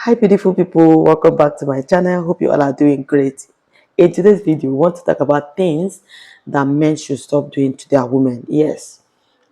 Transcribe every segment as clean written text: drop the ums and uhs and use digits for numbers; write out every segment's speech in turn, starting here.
Hi beautiful people, welcome back to my channel. Hope you all are doing great. In today's video, we want to talk about things that men should stop doing to their women. Yes,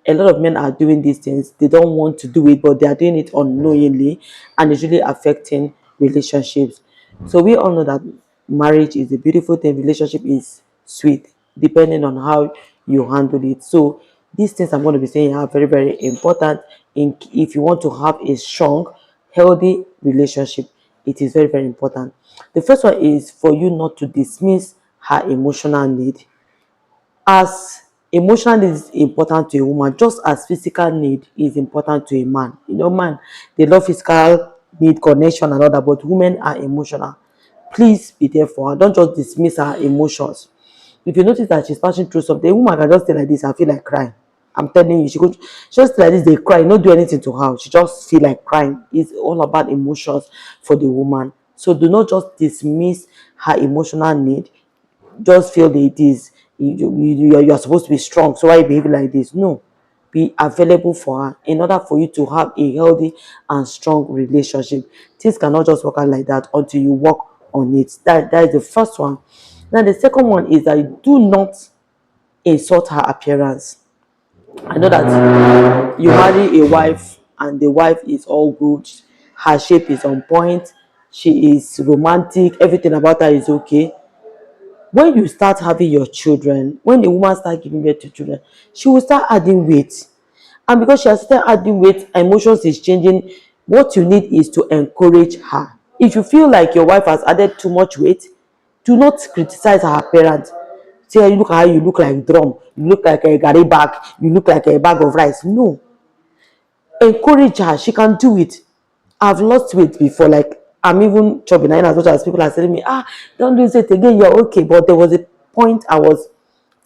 a lot of men are doing these things. They don't want to do it, but they are doing it unknowingly, and it's really affecting relationships. So we all know that marriage is a beautiful thing. Relationship is sweet, depending on how you handle it. So these things I'm going to be saying are very, very important in if you want to have a strong, healthy relationship. It is very, very important. The first one is for you not to dismiss her emotional need. As emotional need is important to a woman, just as physical need is important to a man. Man, they love physical need, connection, and all that, but women are emotional. Please be there for her. Don't just dismiss her emotions. If you notice that she's passing through something, a woman can just stay like this and feel like crying. I'm telling you, she could just like this, they cry, not do anything to her. She just feel like crying. It's all about emotions for the woman. So do not just dismiss her emotional need. Just feel that it is you are supposed to be strong, so why you behave like this? No, be available for her in order for you to have a healthy and strong relationship. Things cannot just work out like that until you work on it. That is the first one. Now the second one is that you do not insult her appearance. I know that you marry a wife and the wife is all good, her shape is on point, she is romantic, everything about her is okay. When you start having your children, when the woman starts giving birth to children, she will start adding weight. And because she has started adding weight, emotions is changing. What you need is to encourage her. If you feel like your wife has added too much weight, do not criticize her appearance. Say, you look at how you look like drum, you look like a gari bag, you look like a bag of rice. No, encourage her. She can do it. I've lost weight before, like I'm even chopping in as much as people are telling me, don't lose it again, you're okay. But there was a point I was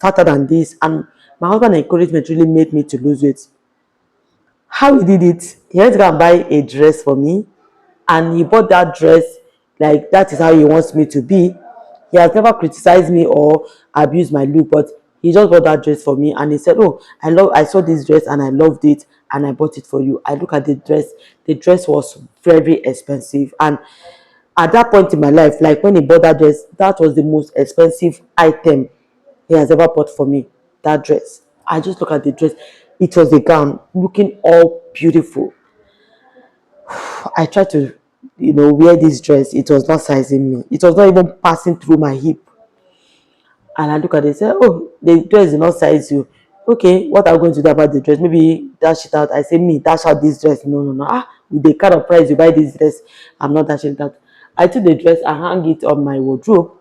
fatter than this, and my husband encouragement really made me to lose weight. How he did it, he went to go and buy a dress for me, and he bought that dress like that is how he wants me to be. He has never criticized me or abused my look, but he just bought that dress for me, and he said, "Oh, I saw this dress and I loved it, and I bought it for you." I look at the dress. The dress was very expensive, and at that point in my life, like when he bought that dress, that was the most expensive item he has ever bought for me. That dress. I just look at the dress. It was a gown, looking all beautiful. I tried to, wear this dress. It was not sizing me. It was not even passing through my hip. And I look at it and say, "Oh, the dress did not size you. Okay, what are we going to do about the dress? Maybe dash it out." I say, "Me, dash out this dress." No, no, no. With the kind of price you buy this dress, I'm not dashing it out. I took the dress and hang it on my wardrobe.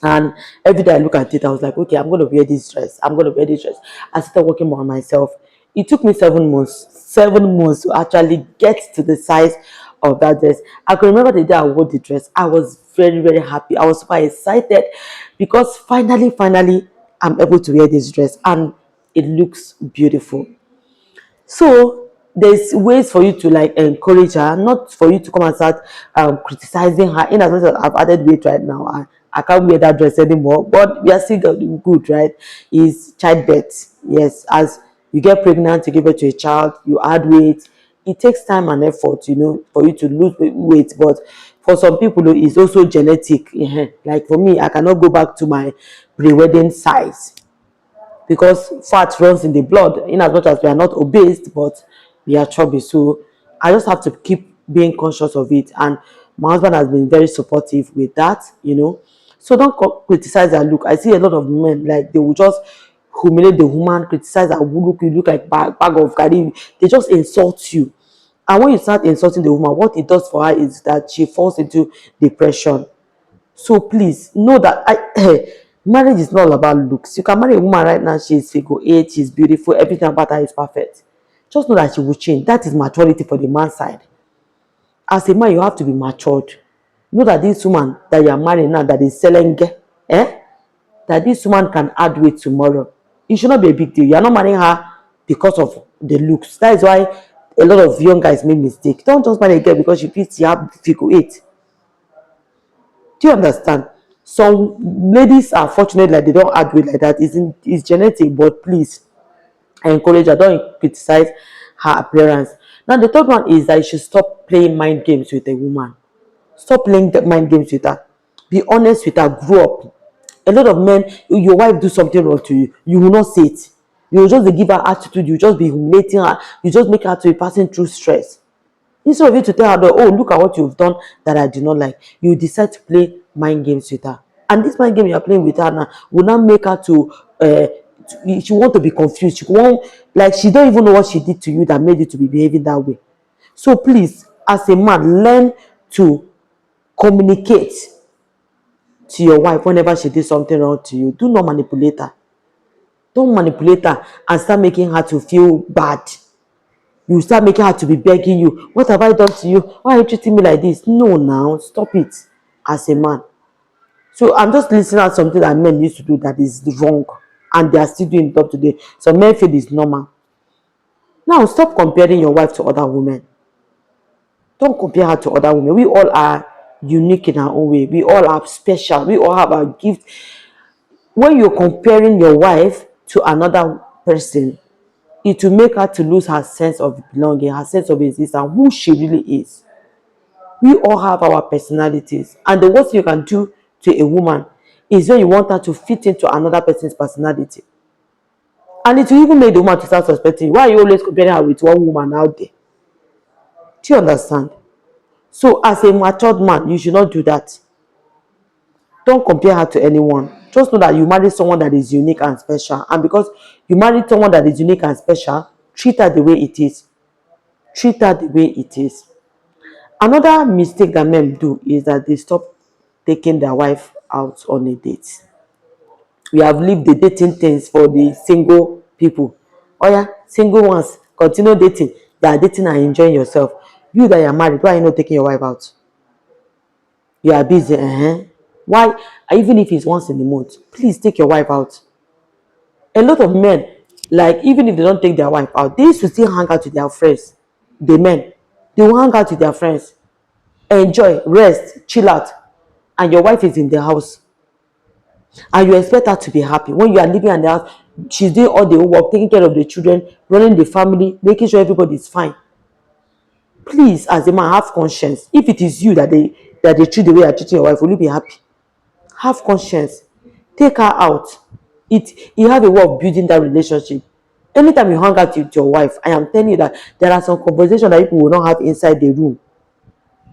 And every day I look at it, I was like, okay, I'm going to wear this dress. I'm going to wear this dress. I started working more on myself. It took me 7 months to actually get to the size of that dress. I can remember the day I wore the dress. I was very, very happy. I was super excited because finally, I'm able to wear this dress and it looks beautiful. So there's ways for you to like encourage her, not for you to come and start criticizing her. In as much as I've added weight right now, I can't wear that dress anymore. But we are still good, right? Is childbirth. Yes, as you get pregnant, you give birth to a child, you add weight. It takes time and effort, for you to lose weight. But for some people, it's also genetic. Like for me, I cannot go back to my pre-wedding size because fat runs in the blood. In as much as we are not obese, but we are chubby. So I just have to keep being conscious of it. And my husband has been very supportive with that. So don't criticize her look. I see a lot of men, like they will just humiliate the woman, criticize her look. You look like bag of garden. They just insult you. And when you start insulting the woman, what it does for her is that she falls into depression. So please know that marriage is not all about looks. You can marry a woman right now, she's figure eight, she's beautiful, everything about her is perfect. Just know that she will change. That is maturity for the man's side. As a man, you have to be matured. Know that this woman that you are marrying now, that is selling, that this woman can add weight tomorrow. It should not be a big deal. You are not marrying her because of the looks. That is why a lot of young guys make mistakes. Don't just marry a girl because she have figure eight. Do you understand? Some ladies are fortunate like they don't add weight like that. It's genetic, but please, I encourage her, don't criticize her appearance. Now, the third one is that you should stop playing mind games with a woman. Stop playing the mind games with her. Be honest with her. Grow up. A lot of men, your wife do something wrong to you, you will not say it. You will just give her attitude. You just be humiliating her. You just make her to be passing through stress. Instead of you to tell her that, oh, look at what you've done that I do not like, you decide to play mind games with her. And this mind game you are playing with her now will not make her she want to be confused. She won't, like, she don't even know what she did to you that made you to be behaving that way. So please, as a man, learn to communicate to your wife whenever she did something wrong to you. Do not manipulate her. Don't manipulate her and start making her to feel bad. You start making her to be begging you. What have I done to you? Why are you treating me like this? No, now stop it as a man. So I'm just listening at something that men used to do that is wrong, and they are still doing it up today. So men feel it's normal. Now stop comparing your wife to other women. Don't compare her to other women. We all are unique in our own way. We all are special. We all have our gift. When you're comparing your wife to another person, it will make her to lose her sense of belonging, her sense of existence, who she really is. We all have our personalities, and the worst you can do to a woman is when you want her to fit into another person's personality. And it will even make the woman to start suspecting, why are you always comparing her with one woman out there? Do you understand? So as a matured man, you should not do that. Don't compare her to anyone. Just know that you married someone that is unique and special. And because you married someone that is unique and special, treat her the way it is. Treat her the way it is. Another mistake that men do is that they stop taking their wife out on a date. We have lived the dating things for the single people. Oh yeah, single ones, continue dating. You are dating and enjoying yourself. You that you are married, why are you not taking your wife out? You are busy. Why? Even if it's once in a month, please take your wife out. A lot of men, like, even if they don't take their wife out, they used to still hang out with their friends. The men, they will hang out with their friends, enjoy, rest, chill out, and your wife is in the house, and you expect her to be happy when you are living in the house. She's doing all the work, taking care of the children, running the family, making sure everybody is fine. Please, as a man, have conscience. If it is you that they treat the way you are treating your wife, will you be happy? Have conscience. Take her out. You have a way of building that relationship. Anytime you hang out with your wife, I am telling you that there are some conversations that people will not have inside the room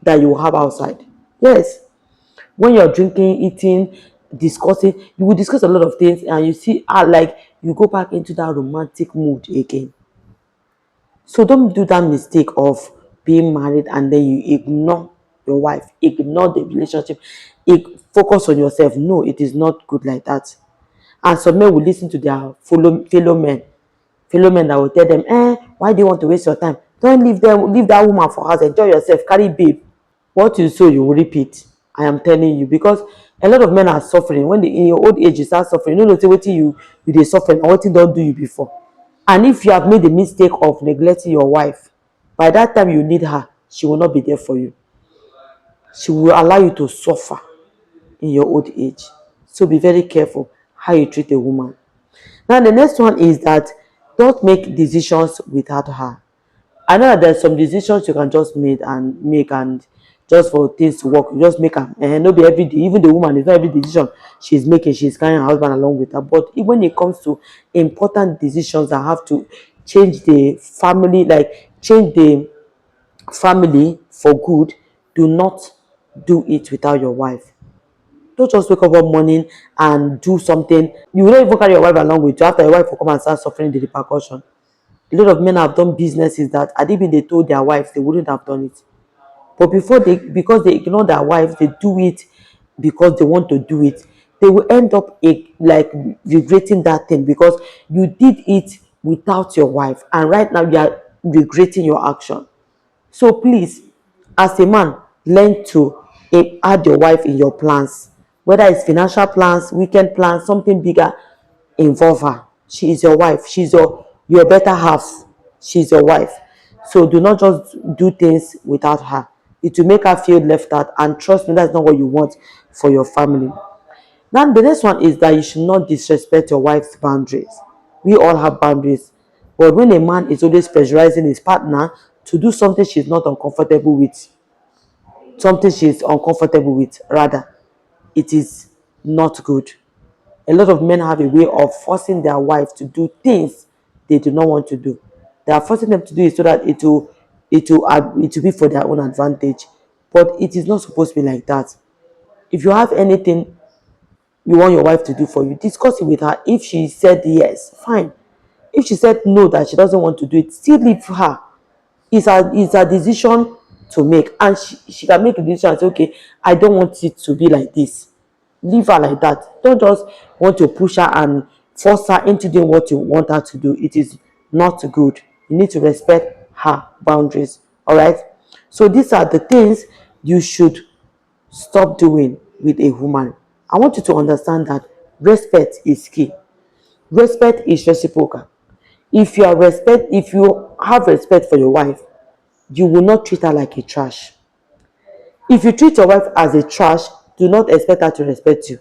that you will have outside. Yes. When you're drinking, eating, discussing, you will discuss a lot of things, and you see, like, you go back into that romantic mood again. So don't do that mistake of being married and then you ignore your wife, ignore the relationship, focus on yourself. No, it is not good like that. And some men will listen to their fellow men that will tell them, why do you want to waste your time? Don't leave that woman for us. Enjoy yourself. Carry babe. What you sow, you will repeat. I am telling you, because a lot of men are suffering. When in your old age you start suffering, you know what you dey suffering or what don't do you before. And if you have made the mistake of neglecting your wife, by that time you need her, she will not be there for you. She will allow you to suffer in your old age. So be very careful how you treat a woman. Now the next one is that don't make decisions without her. I know that there's some decisions you can just make and just for things to work, you just make them. And no be every day. Even the woman, it's not every decision she's making, she's carrying her husband along with her. But when it comes to important decisions that have to change the family, like change the family for good, do not do it without your wife. Don't just wake up one morning and do something. You will not even carry your wife along with you. After your wife will come and start suffering the repercussion. A lot of men have done businesses that had even they told their wives they wouldn't have done it. But because they ignore their wives, they do it because they want to do it. They will end up like regretting that thing because you did it without your wife, and right now you are regretting your action. So please, as a man, learn to add your wife in your plans, whether it's financial plans, weekend plans, something bigger. Involve her. She is your wife. She's your better half. She's your wife. So do not just do things without her. It will make her feel left out, and trust me, that's not what you want for your family. Now the next one is that you should not disrespect your wife's boundaries. We all have boundaries, but when a man is always pressurizing his partner to do something she's not uncomfortable with, rather, it is not good. A lot of men have a way of forcing their wives to do things they do not want to do. They are forcing them to do it so that it will be for their own advantage. But it is not supposed to be like that. If you have anything you want your wife to do for you, discuss it with her. If she said yes, fine. If she said no, that she doesn't want to do it, still leave her. It's a decision to make, and she can make a decision and say, okay, I don't want it to be like this. Leave her like that. Don't just want to push her and force her into doing what you want her to do. It is not good. You need to respect her boundaries. All right. So these are the things you should stop doing with a woman. I want you to understand that respect is key. Respect is reciprocal. If you have respect for your wife, you will not treat her like a trash. If you treat your wife as a trash, do not expect her to respect you.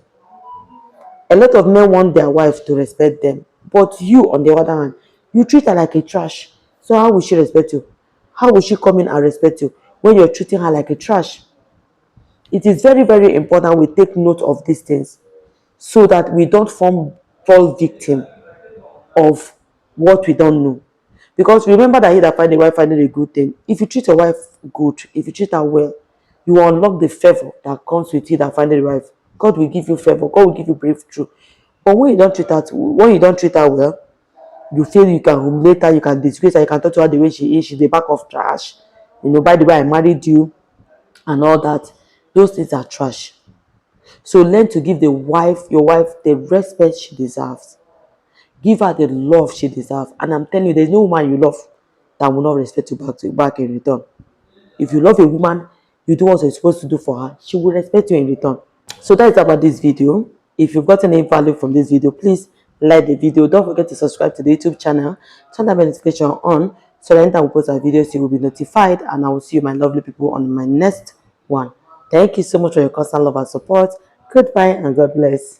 A lot of men want their wife to respect them, but you, on the other hand, you treat her like a trash. So how will she respect you? How will she come in and respect you when you're treating her like a trash? It is very, very important we take note of these things so that we don't fall victim of what we don't know. Because remember that he that find a wife finding a good thing. If you treat your wife good, if you treat her well, you will unlock the favor that comes with you that finding a wife. God will give you favor. God will give you breakthrough. But when you don't treat her well, you feel you can humiliate her, you can disgrace her, you can talk to her the way she is. She's the back of trash. By the way, I married you and all that. Those things are trash. So learn to give your wife the respect she deserves. Give her the love she deserves. And I'm telling you, there's no woman you love that will not respect you back in return. If you love a woman, you do what you're supposed to do for her, she will respect you in return. So that is about this video. If you've gotten any value from this video, please like the video. Don't forget to subscribe to the YouTube channel. Turn that notification on so that anytime we post our videos, you will be notified. And I will see you, my lovely people, on my next one. Thank you so much for your constant love and support. Goodbye and God bless.